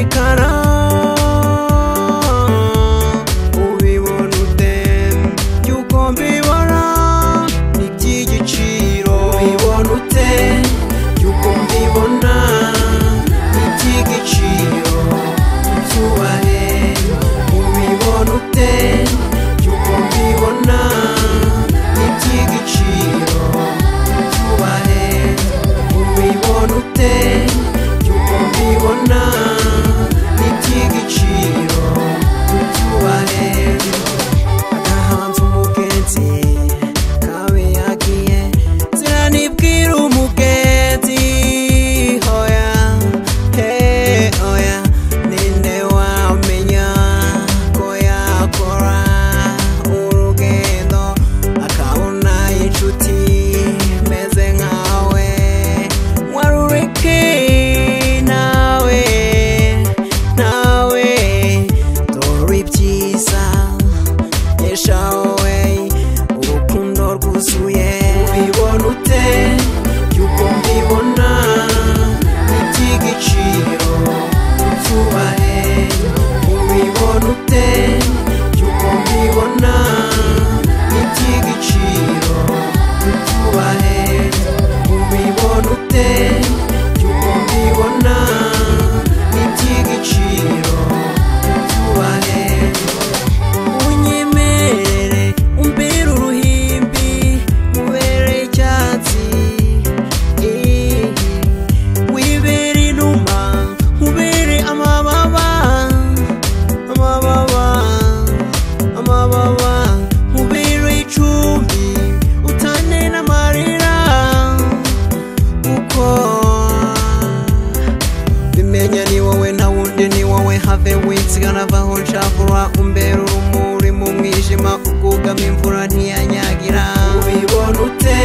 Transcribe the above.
gushikana ubibona ute yuko mbibona n'iby'igiciro ubibona ute yuko mbibona n'iby'igiciro byubahe ubibona ute yuko mbibona n'iby'igiciro byubahe ubibona ute yuko mbibona n'iby'igiciro byubahe agahanze umugenzi kabe yagiye ziranibwira umugenzi hoya oya ninde wamenya ko yakora urugendo akabona inshuti meze nkawe warureke nawe dore ibyiza yeshawe urukundo rwuzuye ubibona ute yuko mbibona n'iby'igiciro byubahe ubibona ute yuko mbibona n'iby'igiciro byubahe ubibona ute yuko mbibona n'iby'igiciro byubahe unyemerere umbere uruhimbi mubere icyatsi wibere inuma mubere amababa mubere icumbi utane n'amarira uko bimenya ni wowe nta wundi ni wowe have winsigana vaho ncavura umbere urumuri mu mwijima ubwugama imvura ntiyanyagira ubibona ute